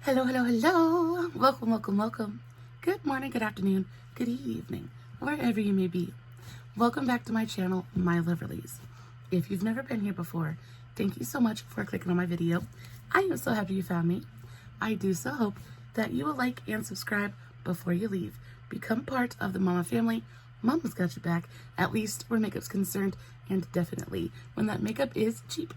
Hello, hello, hello. Welcome, welcome, welcome. Good morning, good afternoon, good evening, wherever you may be. Welcome back to my channel, My Loverlies. If you've never been here before, thank you so much for clicking on my video. I am so happy you found me. I do so hope that you will like and subscribe before you leave. Become part of the Mama family. Mama's got your back, at least where makeup's concerned, and definitely when that makeup is cheap.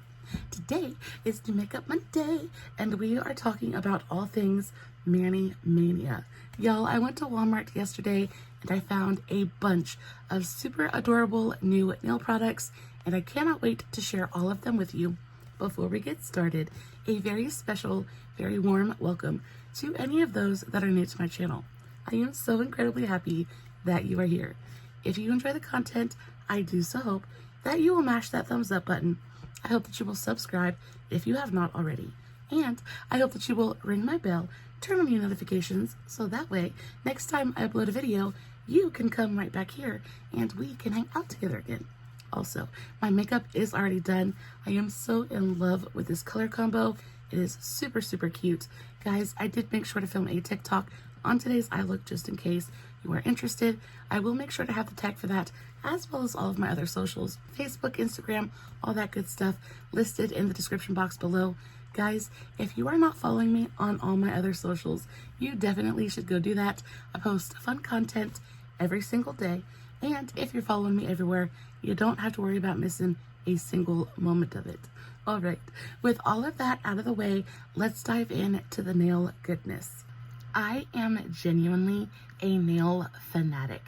Today is New Makeup Monday, and we are talking about all things Mania. Y'all, I went to Walmart yesterday and I found a bunch of super adorable new nail products, and I cannot wait to share all of them with you. Before we get started, a very special, very warm welcome to any of those that are new to my channel. I am so incredibly happy that you are here. If you enjoy the content, I do so hope that you will mash that thumbs up button. I hope that you will subscribe if you have not already. And I hope that you will ring my bell, turn on your notifications, so that way, next time I upload a video, you can come right back here and we can hang out together again. Also, my makeup is already done. I am so in love with this color combo. It is super, super cute. Guys, I did make sure to film a TikTok on today's eye look just in case you are interested. I will make sure to have the tag for that, as well as all of my other socials, Facebook, Instagram, all that good stuff listed in the description box below. Guys, if you are not following me on all my other socials, you definitely should go do that. I post fun content every single day, and if you're following me everywhere, you don't have to worry about missing a single moment of it. All right, with all of that out of the way, let's dive into the nail goodness. I am genuinely a nail fanatic.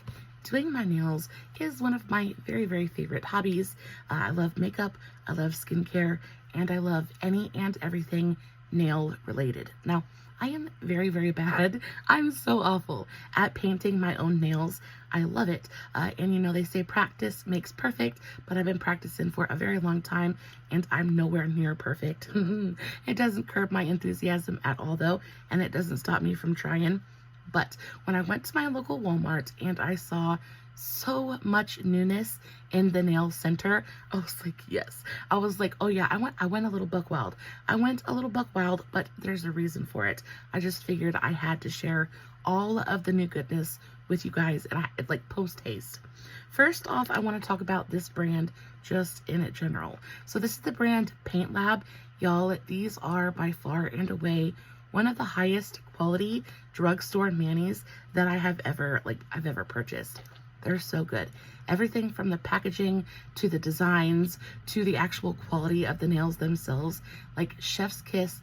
Doing my nails is one of my very, very favorite hobbies. I love makeup, I love skincare, and I love any and everything nail related. Now, I am very, very bad. I'm so awful at painting my own nails. I love it. And you know, they say practice makes perfect, but I've been practicing for a very long time and I'm nowhere near perfect. It doesn't curb my enthusiasm at all though, and it doesn't stop me from trying. But when I went to my local Walmart and I saw so much newness in the nail center, I was like, yes. I was like, oh yeah, I went a little buck wild. But there's a reason for it. I just figured I had to share all of the new goodness with you guys, and like post haste. First off, I want to talk about this brand just in general. So this is the brand Paint Lab. Y'all, these are by far and away one of the highest quality drugstore manis that I've ever purchased. They're so good. Everything from the packaging to the designs to the actual quality of the nails themselves, like chef's kiss.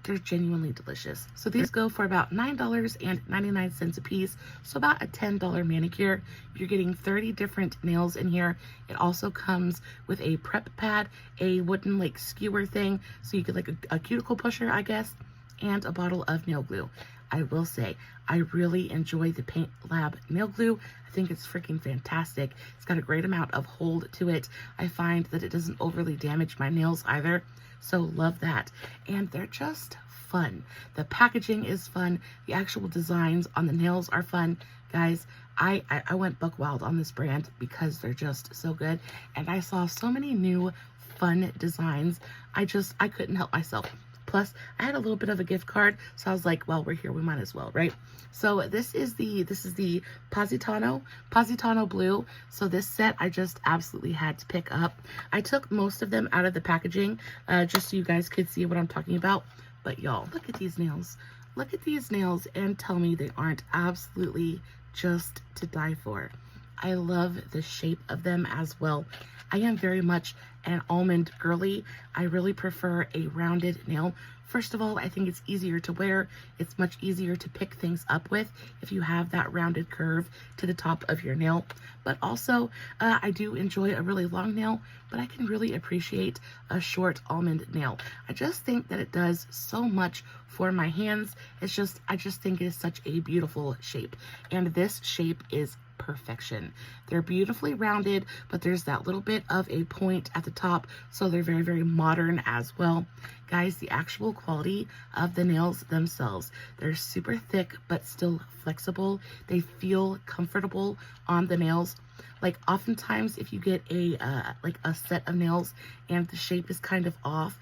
They're genuinely delicious. So these go for about $9.99 a piece, so about a $10 manicure. You're getting 30 different nails in here. It also comes with a prep pad, a wooden like skewer thing, so you get like a cuticle pusher, I guess, and a bottle of nail glue. I will say, I really enjoy the Paint Lab nail glue. I think it's freaking fantastic. It's got a great amount of hold to it. I find that it doesn't overly damage my nails either, so love that. And they're just fun. The packaging is fun. The actual designs on the nails are fun. Guys, I went buck wild on this brand because they're just so good. And I saw so many new fun designs. I couldn't help myself. Plus, I had a little bit of a gift card, so I was like, well, we're here, we might as well, right? So this is the Positano Blue. So this set I just absolutely had to pick up. I took most of them out of the packaging, just so you guys could see what I'm talking about. But y'all, look at these nails. Look at these nails and tell me they aren't absolutely just to die for. I love the shape of them as well. I am very much an almond girly. I really prefer a rounded nail. First of all, I think it's easier to wear. It's much easier to pick things up with if you have that rounded curve to the top of your nail. But also, I do enjoy a really long nail, but I can really appreciate a short almond nail. I just think that it does so much for my hands. I just think it is such a beautiful shape. And this shape is perfection. They're beautifully rounded, but there's that little bit of a point at the top, so they're very, very modern as well. Guys, the actual quality of the nails themselves, they're super thick but still flexible. They feel comfortable on the nails. Like oftentimes if you get a like a set of nails and the shape is kind of off,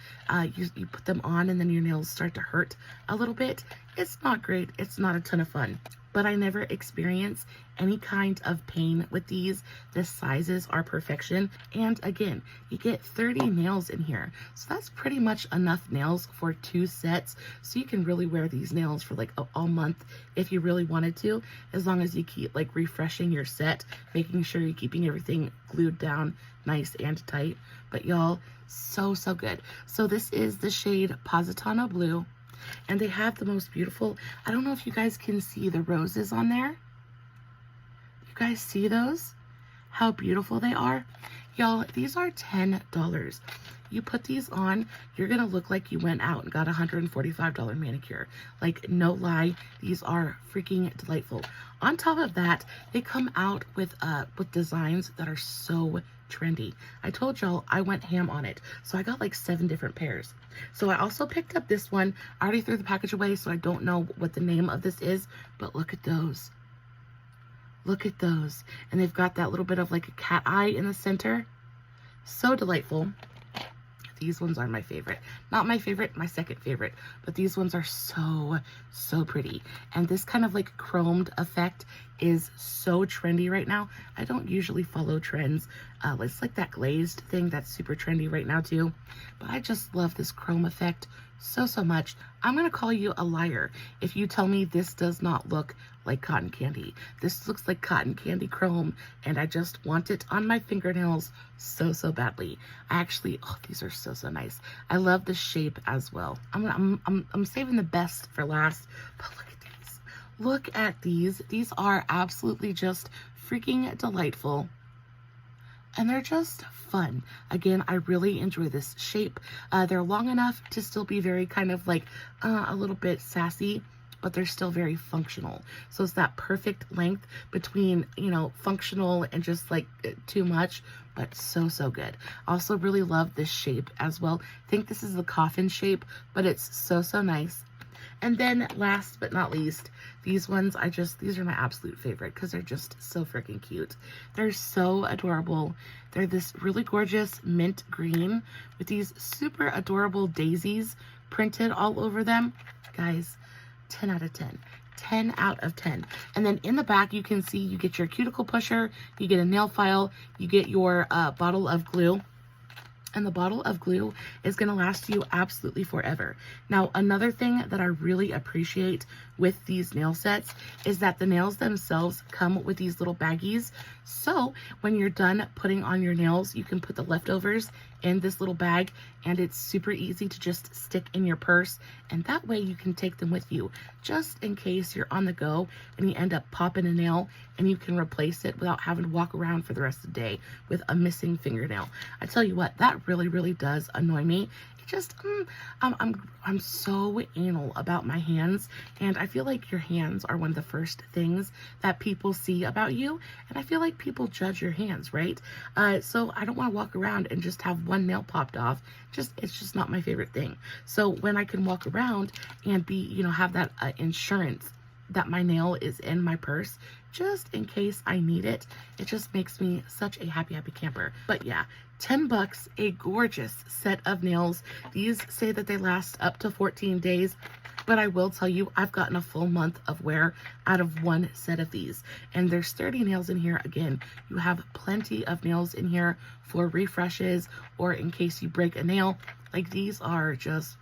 you put them on and then your nails start to hurt a little bit. It's not great. It's not a ton of fun. But I never experience any kind of pain with these. The sizes are perfection. And again, you get 30 nails in here. So that's pretty much enough nails for 2 sets. So you can really wear these nails for like all month if you really wanted to, as long as you keep like refreshing your set, making sure you're keeping everything glued down nice and tight. But y'all, so good. So this is the shade Positano Blue. And they have the most beautiful, I don't know if you guys can see the roses on there. You guys see those? How beautiful they are. Y'all, these are $10. You put these on, you're gonna look like you went out and got a $145 manicure. Like, no lie, these are freaking delightful. On top of that, they come out with designs that are so trendy. I told y'all I went ham on it. So I got like 7 different pairs. So I also picked up this one. I already threw the package away, so I don't know what the name of this is, but look at those. Look at those. And they've got that little bit of like a cat eye in the center. So delightful. These ones are my favorite. Not my favorite, my second favorite. But these ones are so pretty. And this kind of like chromed effect is so trendy right now. I don't usually follow trends. It's like that glazed thing that's super trendy right now too. But I just love this chrome effect so much. I'm gonna call you a liar if you tell me this does not look like cotton candy. This looks like cotton candy chrome, and I just want it on my fingernails so badly. I actually, oh, these are so nice. I love the shape as well. I'm saving the best for last, but look at these. Look at these. These are absolutely just freaking delightful. And they're just fun. Again, I really enjoy this shape. They're long enough to still be very kind of like a little bit sassy, but they're still very functional. So it's that perfect length between, you know, functional and just like too much, but so good. Also really love this shape as well. I think this is the coffin shape, but it's so nice. And then last but not least, these ones, these are my absolute favorite because they're just so freaking cute. They're so adorable. They're this really gorgeous mint green with these super adorable daisies printed all over them. Guys, 10 out of 10. 10 out of 10. And then in the back, you can see you get your cuticle pusher, you get a nail file, you get your bottle of glue. And the bottle of glue is going to last you absolutely forever. Now, another thing that I really appreciate with these nail sets is that the nails themselves come with these little baggies. So when you're done putting on your nails, you can put the leftovers in this little bag, and it's super easy to just stick in your purse. And that way you can take them with you just in case you're on the go and you end up popping a nail, and you can replace it without having to walk around for the rest of the day with a missing fingernail. I tell you what, that really does annoy me. Just I'm so anal about my hands, and I feel like your hands are one of the first things that people see about you, and I feel like people judge your hands, right? So I don't want to walk around and just have one nail popped off. It's just not my favorite thing. So when I can walk around and be, you know, have that insurance that my nail is in my purse just in case I need it, it just makes me such a happy camper. But yeah, $10, a gorgeous set of nails. These say that they last up to 14 days, but I will tell you, I've gotten a full month of wear out of one set of these. And there's 30 nails in here. Again, you have plenty of nails in here for refreshes or in case you break a nail. Like, these are just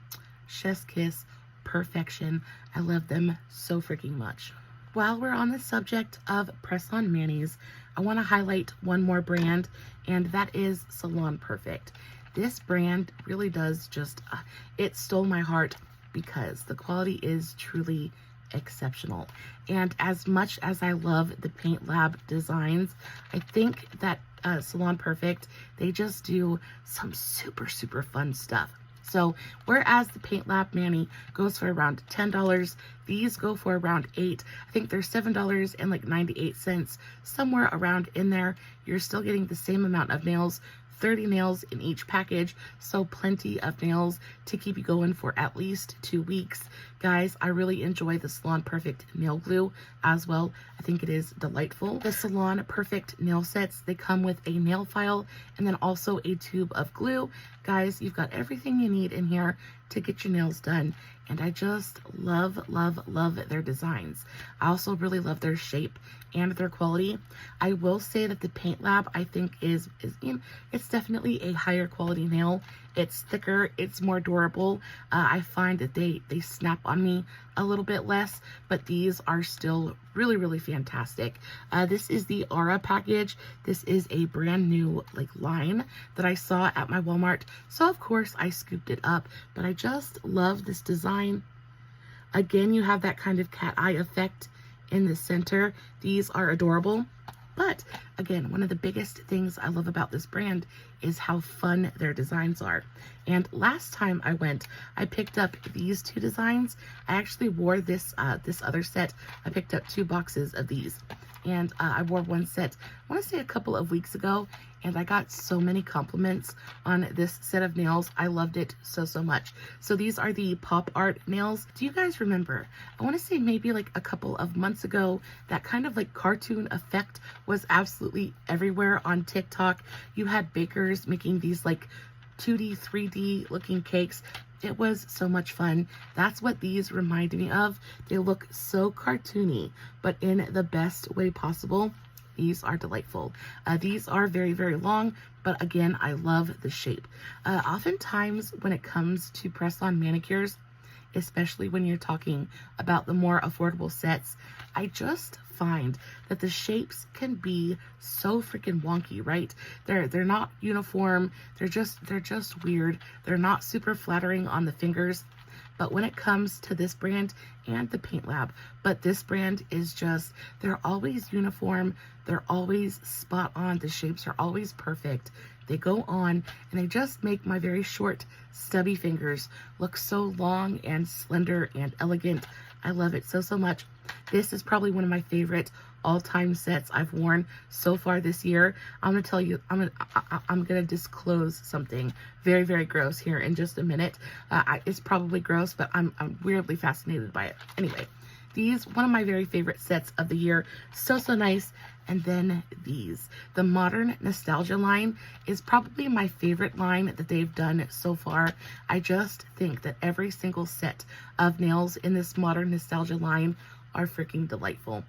chef's kiss perfection. I love them so freaking much. While we're on the subject of press-on manis, I want to highlight one more brand, and that is Salon Perfect. This brand really does just, it stole my heart because the quality is truly exceptional. And as much as I love the Paint Lab designs, I think that Salon Perfect, they just do some super fun stuff. So whereas the Paint Lab Mani goes for around $10, these go for around $8. I think they're $7 and like 98 cents, somewhere around in there. You're still getting the same amount of nails 30 nails in each package, so plenty of nails to keep you going for at least 2 weeks. Guys, I really enjoy the Salon Perfect nail glue as well. I think it is delightful. The Salon Perfect nail sets, they come with a nail file and then also a tube of glue. Guys, you've got everything you need in here to get your nails done. And I just love their designs. I also really love their shape and their quality. I will say that the Paint Lab, I think is it's definitely a higher quality nail. It's thicker, it's more durable. I find that they snap on me a little bit less, but these are still really fantastic. This is the Aura package. This is a brand new line that I saw at my Walmart, so of course I scooped it up. But I just love this design. Again, you have that kind of cat eye effect in the center. These are adorable. But again, one of the biggest things I love about this brand is how fun their designs are. And last time I went, I picked up these 2 designs. I actually wore this other set. I picked up 2 boxes of these. And I wore one set, I want to say a couple of weeks ago, and I got so many compliments on this set of nails. I loved it so much. So these are the pop art nails. Do you guys remember? I want to say maybe a couple of months ago, that kind of cartoon effect was absolutely everywhere on TikTok. You had bakers making these 2D, 3D looking cakes. It was so much fun. That's what these remind me of. They look so cartoony, but in the best way possible. These are delightful. These are very long, but again, I love the shape. Oftentimes when it comes to press-on manicures, especially when you're talking about the more affordable sets, I just find that the shapes can be so freaking wonky, right? They're not uniform. They're just weird. They're not super flattering on the fingers. But when it comes to this brand and the Paint Lab, but this brand is just, they're always uniform. They're always spot on. The shapes are always perfect. They go on and they just make my very short, stubby fingers look so long and slender and elegant. I love it so much. This is probably one of my favorite all-time sets I've worn so far this year. I'm gonna tell you, I'm gonna disclose something very gross here in just a minute. It's probably gross, but I'm weirdly fascinated by it. Anyway, these, one of my very favorite sets of the year. So nice. And then these, the Modern Nostalgia line is probably my favorite line that they've done so far. I just think that every single set of nails in this Modern Nostalgia line are freaking delightful.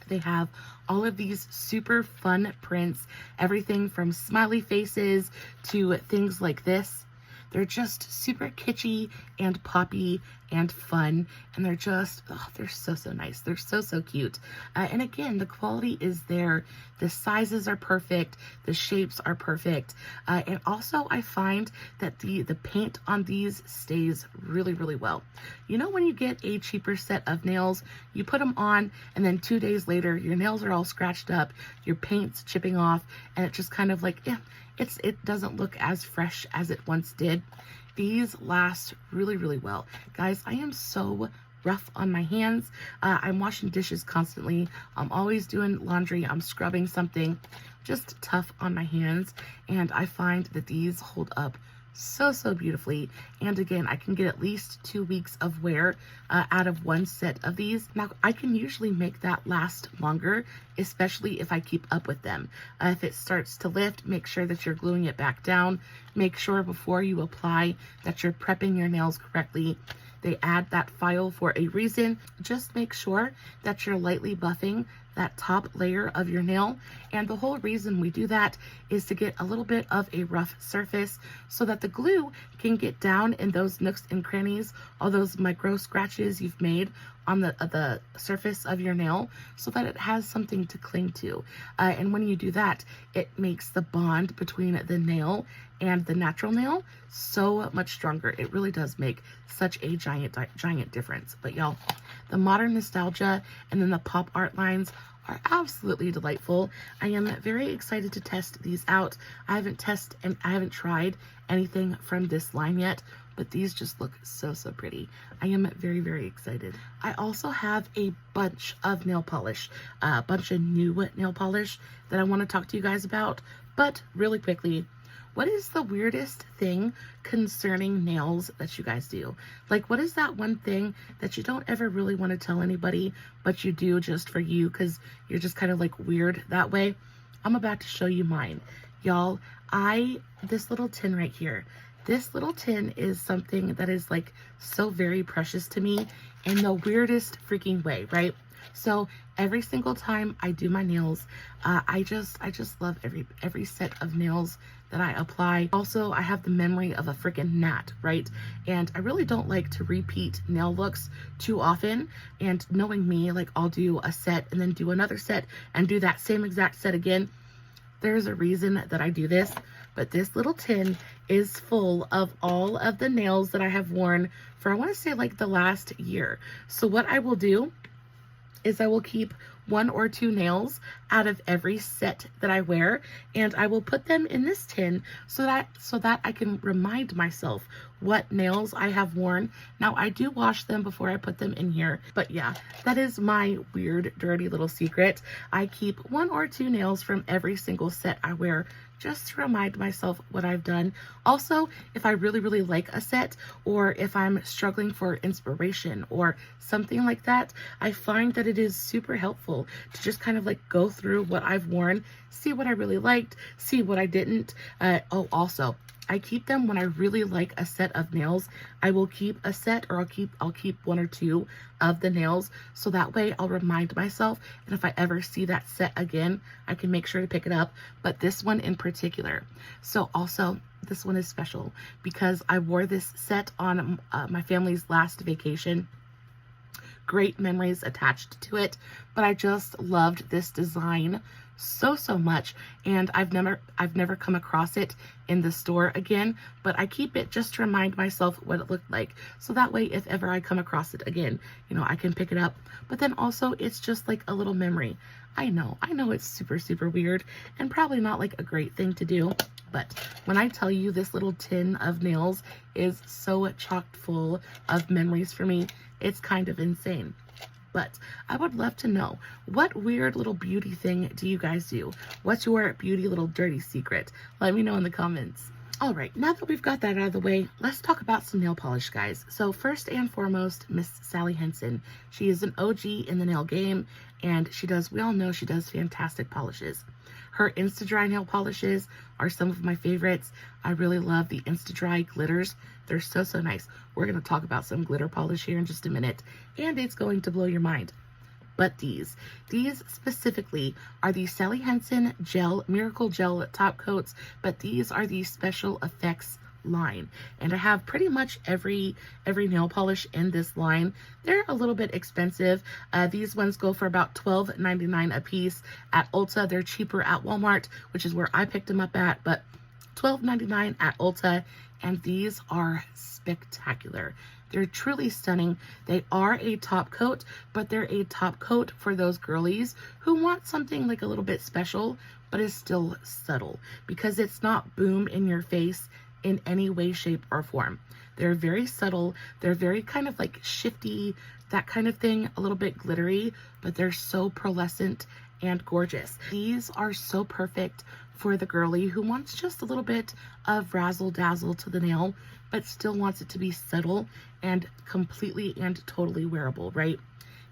They have all of these super fun prints, everything from smiley faces to things like this. They're just super kitschy and poppy and fun, and they're just, oh, they're so nice. They're so cute. And again, the quality is there. The sizes are perfect. The shapes are perfect. And also I find that the paint on these stays really well. You know, when you get a cheaper set of nails, you put them on and then 2 days later, your nails are all scratched up, your paint's chipping off, and it just kind of it doesn't look as fresh as it once did. These last really well. Guys, I am so rough on my hands. I'm washing dishes constantly. I'm always doing laundry. I'm scrubbing something. Just tough on my hands. And I find that these hold up so beautifully. And again, I can get at least 2 weeks of wear out of one set of these. Now, I can usually make that last longer, especially if I keep up with them. If it starts to lift, make sure that you're gluing it back down. Make sure before you apply that you're prepping your nails correctly. They add that file for a reason. Just make sure that you're lightly buffing that top layer of your nail. And the whole reason we do that is to get a little bit of a rough surface so that the glue can get down in those nooks and crannies, all those micro scratches you've made on the surface of your nail, so that it has something to cling to. And when you do that, it makes the bond between the nail and the natural nail so much stronger. It really does make such a giant difference. But y'all, the Modern Nostalgia and then the pop art lines are absolutely delightful. I am very excited to test these out. I haven't tried anything from this line yet, but these just look so pretty. I am very excited. I also have a bunch of nail polish, a bunch of new nail polish that I want to talk to you guys about. But really quickly, what is the weirdest thing concerning nails that you guys do? Like, what is that one thing that you don't ever really want to tell anybody, but you do just for you because you're just kind of like weird that way? I'm about to show you mine. Y'all, this little tin right here, this little tin is something that is like so very precious to me in the weirdest freaking way, right? So every single time I do my nails, I just love every set of nails that I apply. Also, I have the memory of a freaking gnat, right? And I really don't like to repeat nail looks too often. And knowing me, like I'll do a set and then do another set and do that same exact set again. There's a reason that I do this, but this little tin is full of all of the nails that I have worn for, I want to say, like the last year. So what I will do is I will keep 1 or 2 nails out of every set that I wear, and I will put them in this tin so that I can remind myself what nails I have worn. Now, I do wash them before I put them in here, but yeah, that is my weird, dirty little secret. I keep 1 or 2 nails from every single set I wear just to remind myself what I've done. Also, if I really, really like a set, or if I'm struggling for inspiration or something like that, I find that it is super helpful to just kind of like go through what I've worn, see what I really liked, see what I didn't. Also, I keep them when I really like a set of nails. I will keep a set, or I'll keep 1 or 2 of the nails, so that way I'll remind myself, and if I ever see that set again, I can make sure to pick it up. But this one in particular, so also this one is special because I wore this set on my family's last vacation. Great memories attached to it, but I just loved this design so much, and I've never come across it in the store again, but I keep it just to remind myself what it looked like, so that way if ever I come across it again, you know, I can pick it up. But then also it's just like a little memory. I know it's super weird and probably not like a great thing to do, but when I tell you this little tin of nails is so chock full of memories for me, it's kind of insane. But I would love to know, what weird little beauty thing do you guys do? What's your beauty little dirty secret? Let me know in the comments. All right, now that we've got that out of the way, let's talk about some nail polish, guys. So first and foremost, Miss Sally Hansen. She is an OG in the nail game, and we all know she does fantastic polishes. Her Insta-Dry nail polishes are some of my favorites. I really love the Insta-Dry glitters. They're so nice. We're going to talk about some glitter polish here in just a minute, and it's going to blow your mind. But these specifically are the Sally Hansen Miracle Gel top coats, but these are the special effects line, and I have pretty much every nail polish in this line. They're a little bit expensive. These ones go for about $12.99 a piece at Ulta. They're cheaper at Walmart, which is where I picked them up at, but $12.99 at Ulta, and these are spectacular. They're truly stunning. They are a top coat, but they're a top coat for those girlies who want something like a little bit special, but is still subtle, because it's not boom in your face in any way, shape, or form. They're very subtle. They're very kind of like shifty, that kind of thing, a little bit glittery, but they're so pearlescent and gorgeous. These are so perfect for the girly who wants just a little bit of razzle dazzle to the nail, but still wants it to be subtle and completely and totally wearable, right?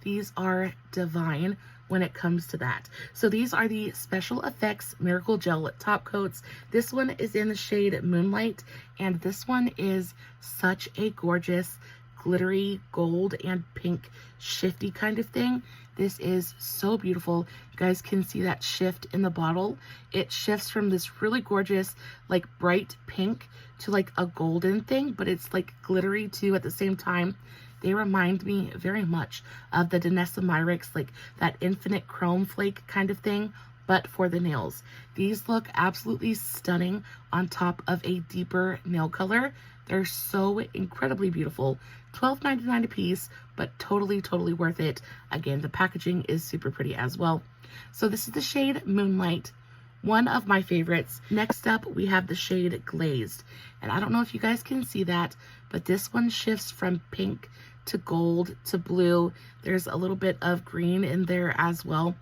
These are divine when it comes to that. So these are the Special Effects Miracle Gel top coats. This one is in the shade Moonlight, and this one is such a gorgeous glittery gold and pink shifty kind of thing. This is so beautiful. You guys can see that shift in the bottle. It shifts from this really gorgeous like bright pink to like a golden thing, but it's like glittery too at the same time. They remind me very much of the Danessa Myricks, like that infinite chrome flake kind of thing, but for the nails. These look absolutely stunning on top of a deeper nail color. They're so incredibly beautiful. $12.99 a piece, but totally worth it. Again, the packaging is super pretty as well. So this is the shade Moonlight, one of my favorites. Next up, we have the shade Glazed. And I don't know if you guys can see that, but this one shifts from pink to gold to blue. There's a little bit of green in there as well.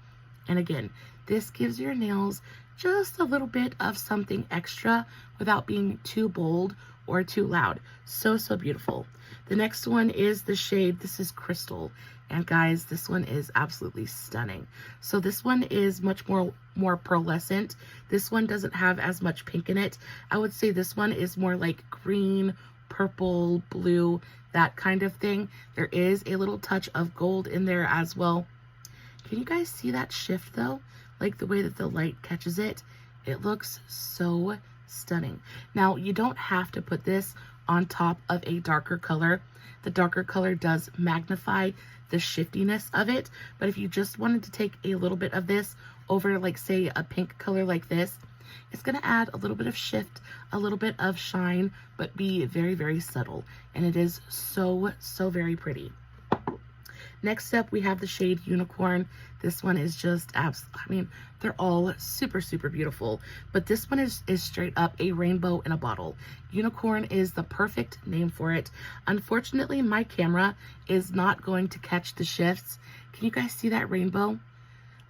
And again, this gives your nails just a little bit of something extra without being too bold or too loud. So, so beautiful. The next one is the shade, this is Crystal. And guys, this one is absolutely stunning. So this one is much more pearlescent. This one doesn't have as much pink in it. I would say this one is more like green, purple, blue, that kind of thing. There is a little touch of gold in there as well. Can you guys see that shift though? Like the way that the light catches it? It looks so stunning. Now, you don't have to put this on top of a darker color. The darker color does magnify the shiftiness of it, but if you just wanted to take a little bit of this over, like say a pink color like this, it's going to add a little bit of shift, a little bit of shine, but be very, very subtle. And it is so, so very pretty. Next up, we have the shade Unicorn. This one is just I mean, they're all super, super beautiful, but this one is straight up a rainbow in a bottle. Unicorn is the perfect name for it. Unfortunately, my camera is not going to catch the shifts. Can you guys see that rainbow?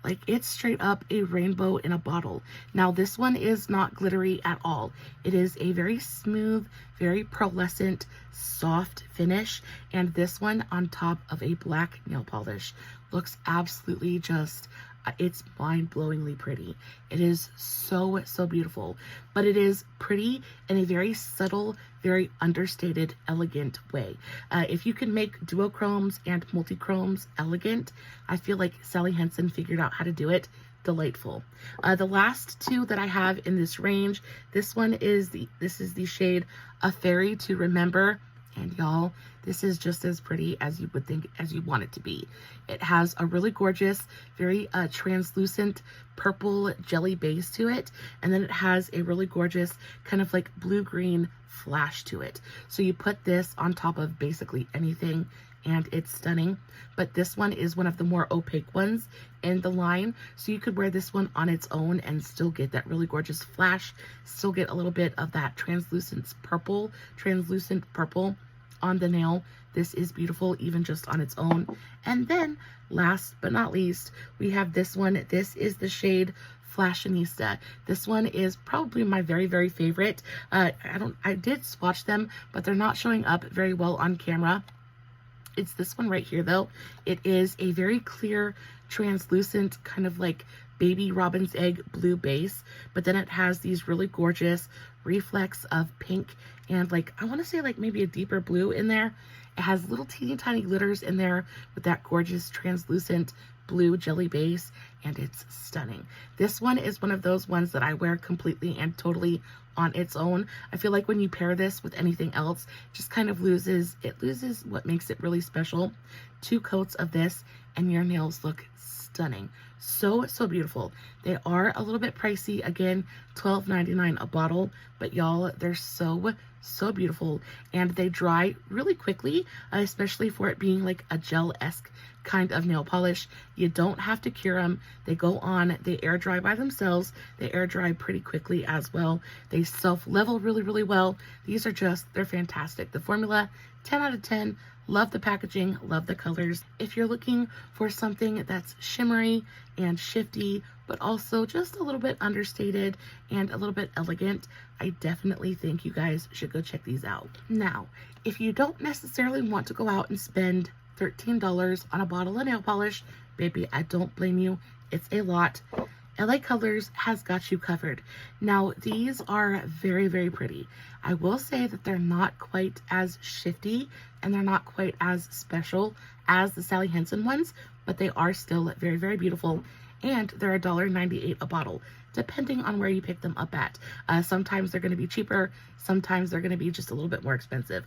Like, it's straight up a rainbow in a bottle. Now, this one is not glittery at all. It is a very smooth, very pearlescent, soft finish. And this one on top of a black nail polish looks absolutely just, it's mind-blowingly pretty. It is so, so beautiful. But it is pretty in a very subtle, very understated, elegant way. If you can make duochromes and multichromes elegant, I feel like Sally Hansen figured out how to do it. Delightful. The last two that I have in this range, this is the shade A Fairy to Remember. And y'all, this is just as pretty as you would think, as you want it to be. It has a really gorgeous, very translucent purple jelly base to it. And then it has a really gorgeous kind of like blue-green flash to it. So you put this on top of basically anything and it's stunning. But this one is one of the more opaque ones in the line. So you could wear this one on its own and still get that really gorgeous flash, still get a little bit of that translucent purple on the nail. This is beautiful even just on its own. And then last but not least, we have this one. This is the shade Fashionista. This one is probably my very, very favorite. I did swatch them, but they're not showing up very well on camera. It's this one right here though. It is a very clear, translucent, kind of like baby robin's egg blue base, but then it has these really gorgeous reflex of pink and like, I want to say like maybe a deeper blue in there. It has little teeny tiny glitters in there with that gorgeous translucent blue jelly base, and it's stunning. This one is one of those ones that I wear completely and totally on its own. I feel like when you pair this with anything else, it just kind of loses what makes it really special. 2 coats of this and your nails look stunning. So, so beautiful. They are a little bit pricey. Again, $12.99 a bottle, but y'all, they're so, so beautiful. And they dry really quickly, especially for it being like a gel-esque kind of nail polish. You don't have to cure them. They go on, they air dry by themselves. They air dry pretty quickly as well. They self-level really, really well. These are they're fantastic. The formula, 10 out of 10. Love the packaging, love the colors. If you're looking for something that's shimmery and shifty, but also just a little bit understated and a little bit elegant, I definitely think you guys should go check these out. Now, if you don't necessarily want to go out and spend $13 on a bottle of nail polish, baby, I don't blame you. It's a lot. LA Colors has got you covered. Now, these are very, very pretty. I will say that they're not quite as shifty and they're not quite as special as the Sally Hansen ones, but they are still very, very beautiful. And they're $1.98 a bottle, depending on where you pick them up at. Sometimes they're going to be cheaper. Sometimes they're going to be just a little bit more expensive.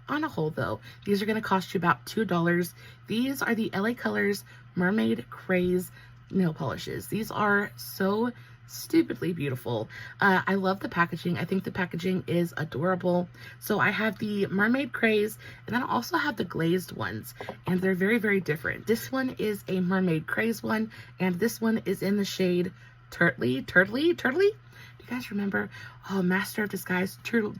On a whole, though, these are going to cost you about $2. These are the LA Colors Mermaid Craze nail polishes. These are so stupidly beautiful. I love the packaging. I think the packaging is adorable. So I have the Mermaid Craze, and then I also have the glazed ones, and they're very, very different. This one is a Mermaid Craze one, and this one is in the shade Turtley. Do you guys remember? Oh, Master of Disguise, Turtle.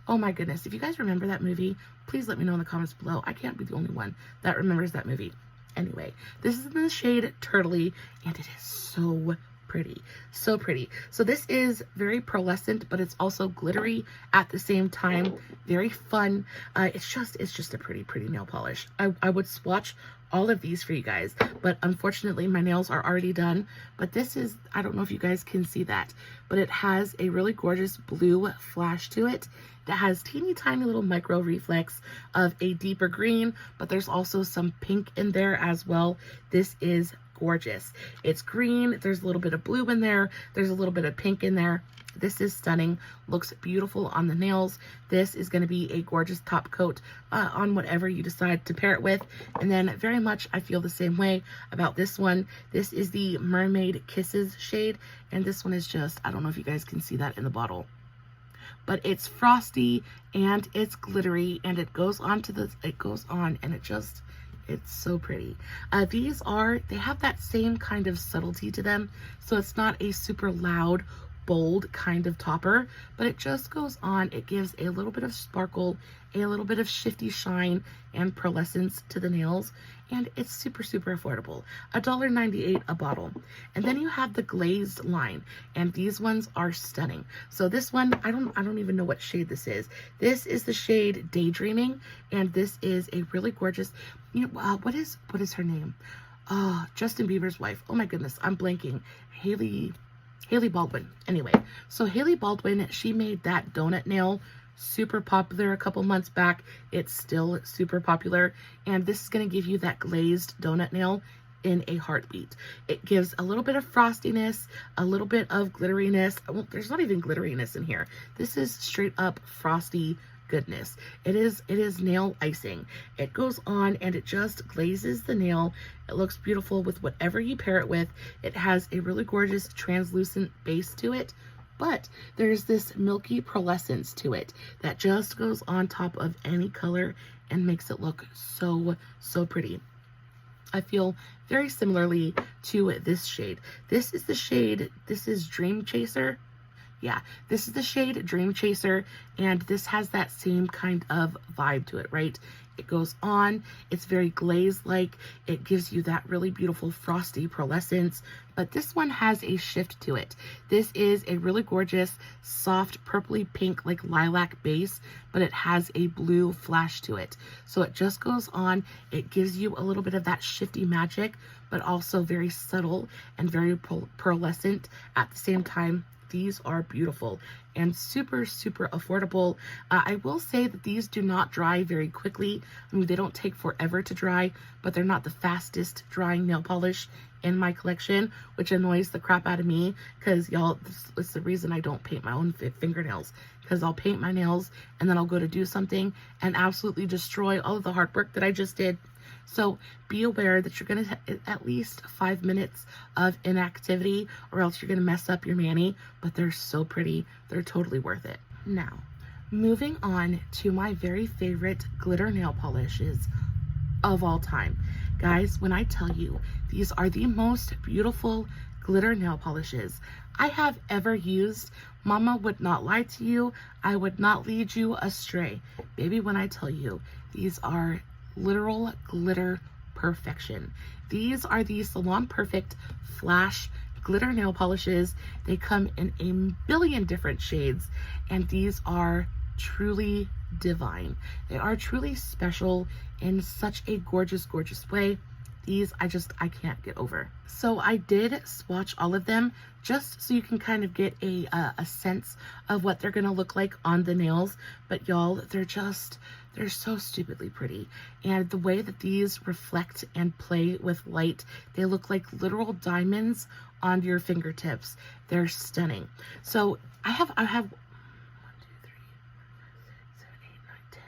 Oh my goodness. If you guys remember that movie, please let me know in the comments below. I can't be the only one that remembers that movie. Anyway, this is in the shade Turtley, and it is so pretty, so pretty. So this is very pearlescent, but it's also glittery at the same time. Very fun. It's just a pretty nail polish. I would swatch all of these for you guys, but unfortunately my nails are already done. But this is, I don't know if you guys can see that, but it has a really gorgeous blue flash to it that has teeny tiny little micro reflex of a deeper green, but there's also some pink in there as well. This is gorgeous. It's green, there's a little bit of blue in there, there's a little bit of pink in there. This is stunning, looks beautiful on the nails. This is going to be a gorgeous top coat on whatever you decide to pair it with. And then very much I feel the same way about this one. This is the Mermaid Kisses shade, and this one is just, I don't know if you guys can see that in the bottle, but it's frosty and it's glittery, and it goes on and it's so pretty. They have that same kind of subtlety to them, so it's not a super loud, bold kind of topper, but it just goes on. It gives a little bit of sparkle, a little bit of shifty shine and pearlescence to the nails, and it's super affordable. $1.98 a bottle. And then you have the Glazed line, and these ones are stunning. So this one, I don't even know what shade this is. This is the shade Daydreaming, and this is a really gorgeous, you know, what is her name? Justin Bieber's wife. Oh my goodness, I'm blanking. Hailey Baldwin. Anyway, so Hailey Baldwin, she made that donut nail super popular a couple months back. It's still super popular, and this is going to give you that glazed donut nail in a heartbeat. It gives a little bit of frostiness, a little bit of glitteriness. Well, there's not even glitteriness in here. This is straight up frosty goodness. It is nail icing. It goes on and it just glazes the nail. It looks beautiful with whatever you pair it with. It has a really gorgeous translucent base to it, but there's this milky pearlescence to it that just goes on top of any color and makes it look so pretty. I feel very similarly to this shade. This is Dream Chaser. Yeah, this is the shade Dream Chaser, and this has that same kind of vibe to it, right? It goes on, it's very glaze-like, it gives you that really beautiful frosty pearlescence, but this one has a shift to it. This is a really gorgeous, soft, purpley pink, like lilac base, but it has a blue flash to it. So it just goes on, it gives you a little bit of that shifty magic, but also very subtle and very pearlescent at the same time. These are beautiful and super affordable. I will say that these do not dry very quickly. I mean, they don't take forever to dry, but they're not the fastest drying nail polish in my collection, which annoys the crap out of me, because y'all, it's the reason I don't paint my own fingernails, because I'll paint my nails and then I'll go to do something and absolutely destroy all of the hard work that I just did. So be aware that you're going to at least 5 minutes of inactivity, or else you're going to mess up your mani, but they're so pretty. They're totally worth it. Now, moving on to my very favorite glitter nail polishes of all time. Guys, when I tell you these are the most beautiful glitter nail polishes I have ever used, Mama would not lie to you. I would not lead you astray. Baby, when I tell you, these are literal glitter perfection. These are the Salon Perfect Flash glitter nail polishes. They come in a billion different shades, and these are truly divine. They are truly special in such a gorgeous way. These I can't get over. So I did swatch all of them just so you can kind of get a sense of what they're gonna look like on the nails. But y'all, they're so stupidly pretty. And the way that these reflect and play with light, they look like literal diamonds on your fingertips. They're stunning. So I have 1, 2, 3, 4, 5, 6, 7, 8, 9, 10.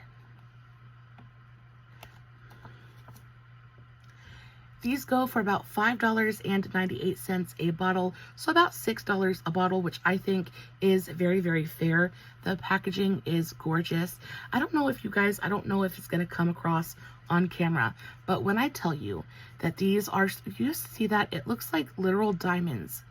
These go for about $5.98 a bottle, so about $6 a bottle, which I think is very fair. The packaging is gorgeous. I don't know if it's going to come across on camera, but when I tell you that these are, you see that it looks like literal diamonds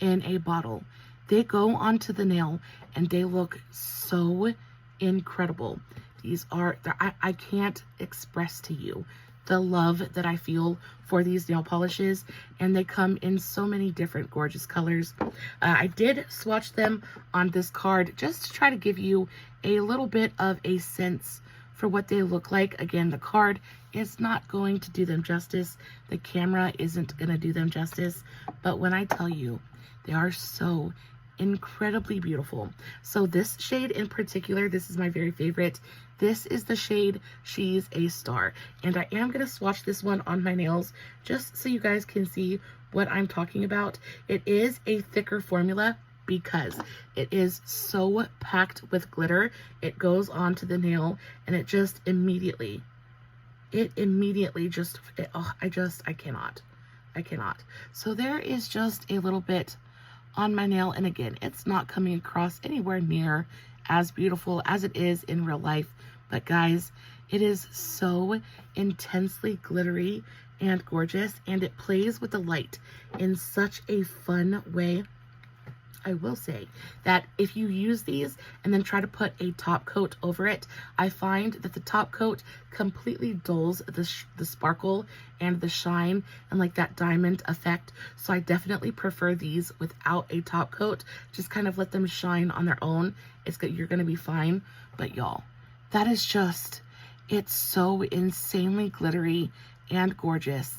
in a bottle. They go onto the nail and they look so incredible. These are, I can't express to you the love that I feel for these nail polishes, and they come in so many different gorgeous colors. I did swatch them on this card just to try to give you a little bit of a sense for what they look like. Again, the card is not going to do them justice. The camera isn't going to do them justice. But when I tell you, they are so incredibly beautiful. So this shade in particular, this is my very favorite. This is the shade She's a Star. And I am going to swatch this one on my nails just so you guys can see what I'm talking about. It is a thicker formula because it is so packed with glitter. It goes onto the nail and it just immediately just, I cannot. So there is just a little bit on my nail, and again, it's not coming across anywhere near as beautiful as it is in real life, but guys, it is so intensely glittery and gorgeous, and it plays with the light in such a fun way. I will say that if you use these and then try to put a top coat over it, I find that the top coat completely dulls the sparkle and the shine and like that diamond effect. So I definitely prefer these without a top coat. Just kind of let them shine on their own. It's good. You're going to be fine. But y'all, that is just, it's so insanely glittery and gorgeous.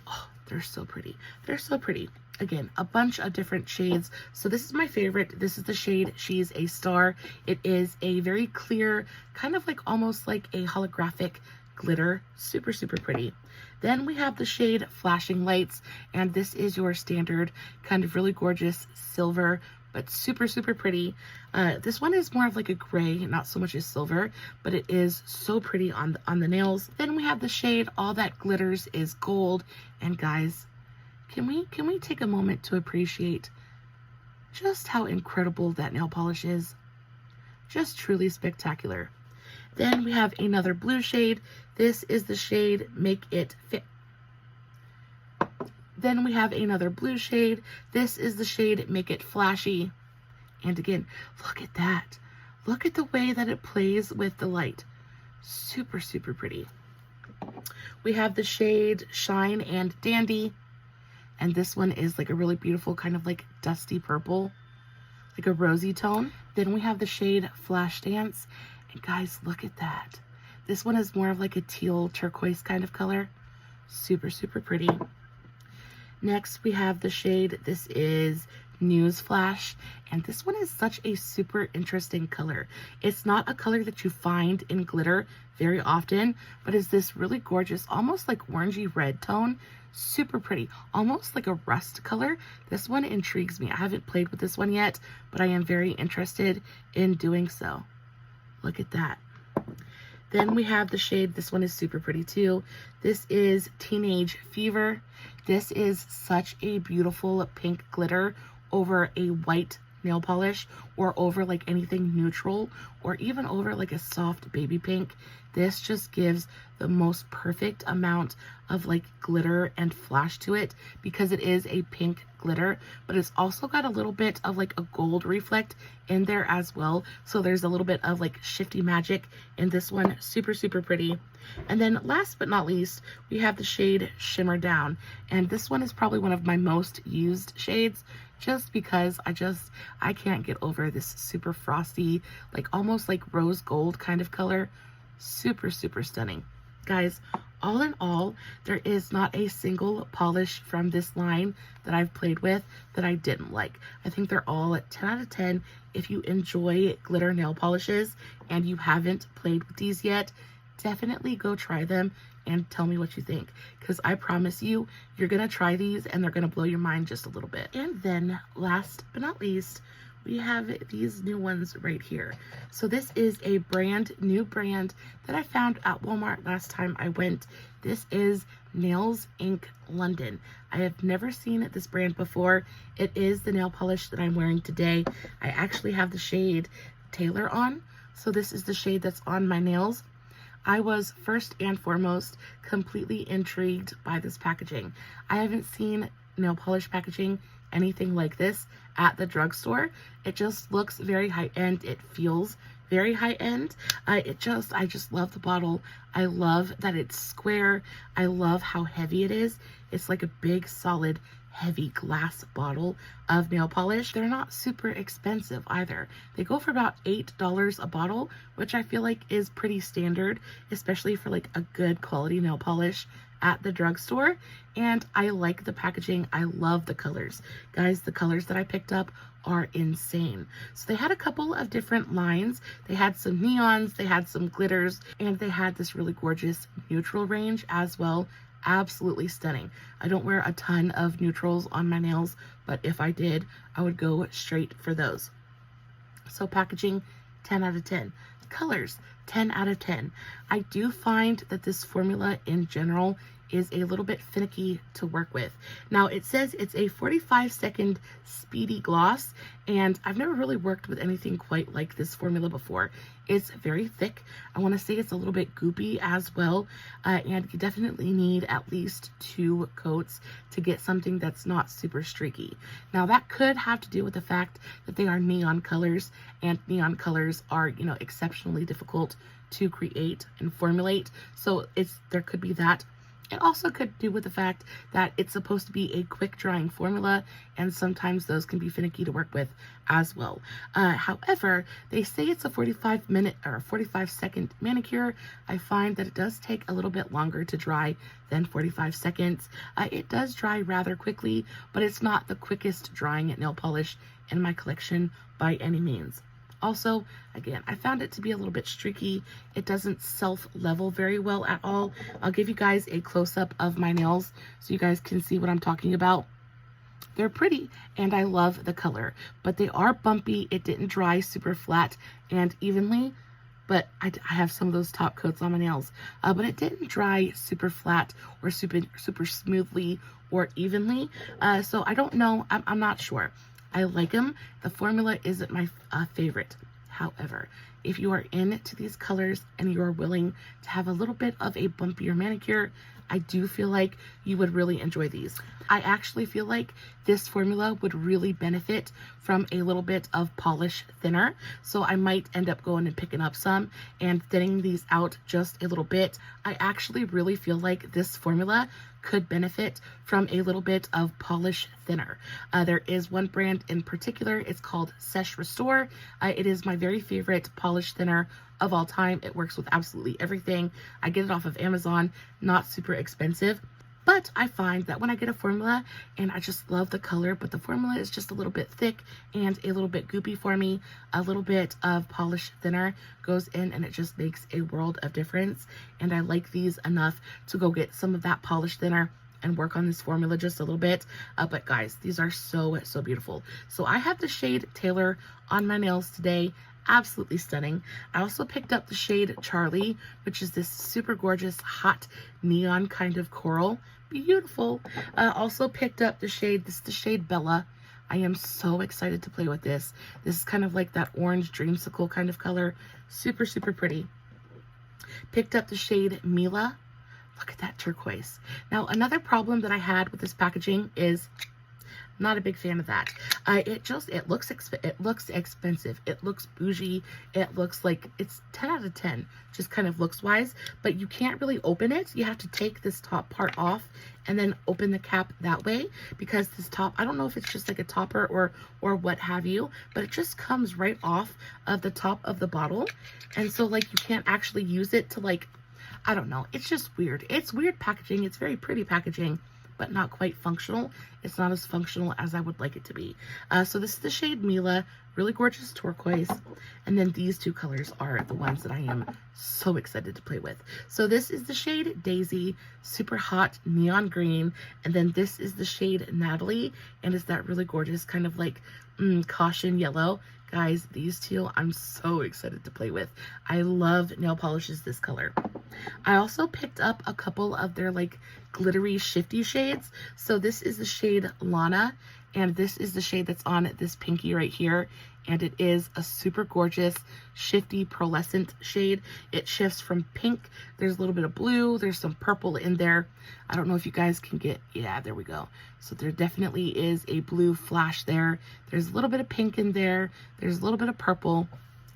Oh, they're so pretty. They're so pretty. Again, a bunch of different shades. So this is my favorite. This is the shade She's a Star. It is a very clear, kind of like almost like a holographic glitter. Super, super pretty. Then we have the shade Flashing Lights, and this is your standard kind of really gorgeous silver, but super, super pretty. This one is more of like a gray, not so much as silver, but it is so pretty on the nails. Then we have the shade All That Glitters is Gold, and guys, can we take a moment to appreciate just how incredible that nail polish is? Just truly spectacular. Then we have another blue shade. This is the shade Make It Fit. Then we have another blue shade. This is the shade Make It Flashy. And again, look at that. Look at the way that it plays with the light. Super, super pretty. We have the shade Shine and Dandy. And this one is like a really beautiful kind of like dusty purple, like a rosy tone. Then we have the shade Flash Dance. And guys, look at that. This one is more of like a teal turquoise kind of color. Super, super pretty. Next, we have the shade, this is News Flash, and this one is such a super interesting color. It's not a color that you find in glitter very often, but is this really gorgeous, almost like orangey red tone. Super pretty, almost like a rust color. This one intrigues me. I haven't played with this one yet, but I am very interested in doing so. Look at that. Then we have the shade, this one is super pretty too. This is Teenage Fever. This is such a beautiful pink glitter over a white nail polish, or over like anything neutral, or even over like a soft baby pink. This just gives the most perfect amount of like glitter and flash to it, because it is a pink glitter, but it's also got a little bit of like a gold reflect in there as well. So there's a little bit of like shifty magic in this one. Super, super pretty. And then last but not least, we have the shade Shimmer Down. And this one is probably one of my most used shades, just because I can't get over this super frosty, like almost like rose gold kind of color. Super, super stunning. Guys, all in all, there is not a single polish from this line that I've played with that I didn't like. I think they're all at 10 out of 10. If you enjoy glitter nail polishes and you haven't played with these yet, definitely go try them and tell me what you think, because I promise you, you're gonna try these and they're gonna blow your mind just a little bit. And then last but not least, we have these new ones right here. So this is a brand new brand that I found at Walmart last time I went. This is Nails Inc. London. I have never seen this brand before. It is the nail polish that I'm wearing today. I actually have the shade Taylor on. So this is the shade that's on my nails. I was first and foremost completely intrigued by this packaging. I haven't seen nail polish packaging anything like this at the drugstore. It just looks very high-end. It feels very high end. I just love the bottle. I love that it's square. I love how heavy it is. It's like a big, solid, heavy glass bottle of nail polish. They're not super expensive either. They go for about $8 a bottle, which I feel like is pretty standard, especially for like a good quality nail polish at the drugstore. And I like the packaging. I love the colors. Guys, the colors that I picked up are insane. So they had a couple of different lines. They had some neons, they had some glitters, and they had this really gorgeous neutral range as well. Absolutely stunning. I don't wear a ton of neutrals on my nails, but if I did, I would go straight for those. So packaging, 10 out of 10. Colors, 10 out of 10. I do find that this formula in general is a little bit finicky to work with. Now it says it's a 45-second speedy gloss, and I've never really worked with anything quite like this formula before. It's very thick. I want to say it's a little bit goopy as well, and you definitely need at least 2 coats to get something that's not super streaky. Now that could have to do with the fact that they are neon colors, and neon colors are, you know, exceptionally difficult to create and formulate. So there could be that. It also could do with the fact that it's supposed to be a quick drying formula, and sometimes those can be finicky to work with as well. However, they say it's a 45-minute or 45-second manicure. I find that it does take a little bit longer to dry than 45 seconds. It does dry rather quickly, but it's not the quickest drying nail polish in my collection by any means. Also, again, I found it to be a little bit streaky. It doesn't self-level very well at all. I'll give you guys a close-up of my nails so you guys can see what I'm talking about. They're pretty, and I love the color, but they are bumpy. It didn't dry super flat and evenly, but I have some of those top coats on my nails, but it didn't dry super flat or super smoothly or evenly. So I don't know. I'm not sure. I like them. The formula isn't my favorite. However, if you are into these colors and you are willing to have a little bit of a bumpier manicure, I do feel like you would really enjoy these. I actually feel like this formula would really benefit from a little bit of polish thinner. So I might end up going and picking up some and thinning these out just a little bit. I actually really feel like this formula could benefit from a little bit of polish thinner. There is one brand in particular. It's called Sesh Restore. It is my very favorite polish thinner of all time. It works with absolutely everything. I get it off of Amazon, not super expensive. But I find that when I get a formula and I just love the color, but the formula is just a little bit thick and a little bit goopy for me, a little bit of polish thinner goes in and it just makes a world of difference. And I like these enough to go get some of that polish thinner and work on this formula just a little bit. But guys, these are so beautiful. So I have the shade Taylor on my nails today. Absolutely stunning. I also picked up the shade Charlie, which is this super gorgeous hot neon kind of coral. Beautiful. Also picked up the shade, this is the shade Bella. I am so excited to play with this. This is kind of like that orange dreamsicle kind of color. Super pretty. Picked up the shade Mila. Look at that turquoise. Now, another problem that I had with this packaging is not a big fan of that. It looks expensive. It looks bougie. It looks like it's 10 out of 10, just kind of looks wise, but you can't really open it. You have to take this top part off and then open the cap that way, because this top, I don't know if it's just like a topper or what have you, but it just comes right off of the top of the bottle. And so like you can't actually use it to like, I don't know. It's just weird. It's weird packaging. It's very pretty packaging, but not quite functional. It's not as functional as I would like it to be. So this is the shade Mila, really gorgeous turquoise. And then these two colors are the ones that I am so excited to play with. So this is the shade Daisy, super hot neon green. And then this is the shade Natalie, and it's that really gorgeous kind of like caution yellow. Guys, these two I'm so excited to play with. I love nail polishes this color. I also picked up a couple of their like glittery shifty shades. So this is the shade Lana, and this is the shade that's on this pinky right here. And it is a super gorgeous shifty pearlescent shade. It shifts from pink, there's a little bit of blue, there's some purple in there. I don't know if you guys can get, yeah, there we go. So there definitely is a blue flash there. There's a little bit of pink in there. There's a little bit of purple.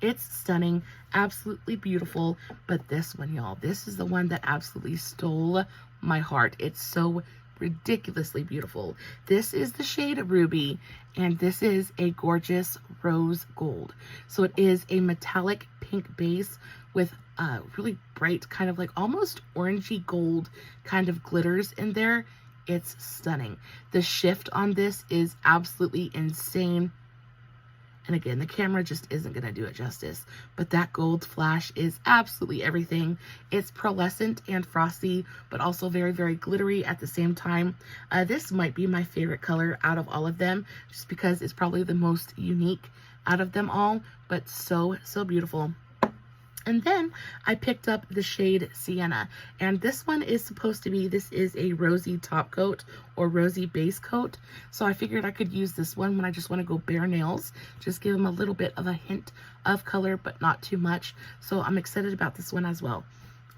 It's stunning, absolutely beautiful. But this one, y'all, this is the one that absolutely stole my heart. It's so ridiculously beautiful. This is the shade Ruby, and this is a gorgeous rose gold. So it is a metallic pink base with really bright, kind of like almost orangey gold kind of glitters in there. It's stunning. The shift on this is absolutely insane. And again, the camera just isn't going to do it justice. But that gold flash is absolutely everything. It's pearlescent and frosty, but also very, very glittery at the same time. This might be my favorite color out of all of them, just because it's probably the most unique out of them all, but so, so beautiful. And then I picked up the shade Sienna, and this one is supposed to be, this is a rosy top coat or rosy base coat. So I figured I could use this one when I just want to go bare nails, just give them a little bit of a hint of color, but not too much. So I'm excited about this one as well.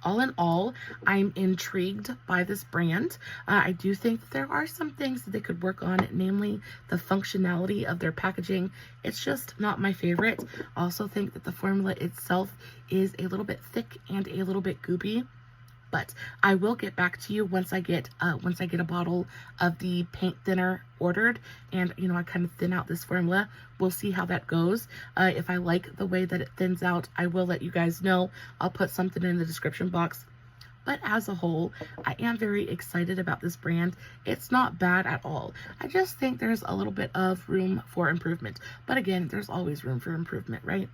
All in all, I'm intrigued by this brand. I do think that there are some things that they could work on, namely the functionality of their packaging. It's just not my favorite. I also think that the formula itself is a little bit thick and a little bit goopy. But I will get back to you once I get a bottle of the paint thinner ordered, and you know, I kind of thin out this formula. We'll see how that goes. If I like the way that it thins out, I will let you guys know. I'll put something in the description box. But as a whole, I am very excited about this brand. It's not bad at all. I just think there's a little bit of room for improvement. But again, there's always room for improvement, right?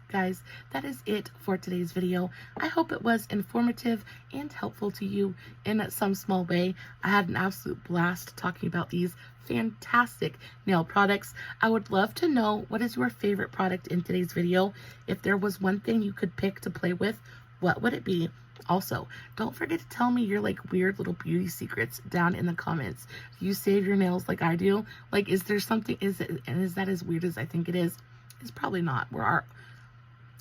Guys, that is it for today's video. I hope it was informative and helpful to you in some small way. I had an absolute blast talking about these fantastic nail products. I would love to know, what is your favorite product in today's video? If there was one thing you could pick to play with, what would it be? Also, don't forget to tell me your like weird little beauty secrets down in the comments. Do you save your nails like I do? Like, is there something, is that as weird as I think it is? It's probably not.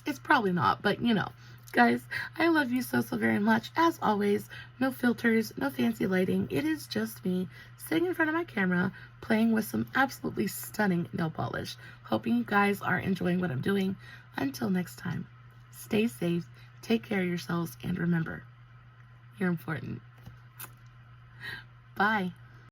It's probably not, but you know, guys, I love you so, so very much. As always, no filters, no fancy lighting. It is just me sitting in front of my camera, playing with some absolutely stunning nail polish. Hoping you guys are enjoying what I'm doing. Until next time, stay safe, take care of yourselves, and remember, you're important. Bye.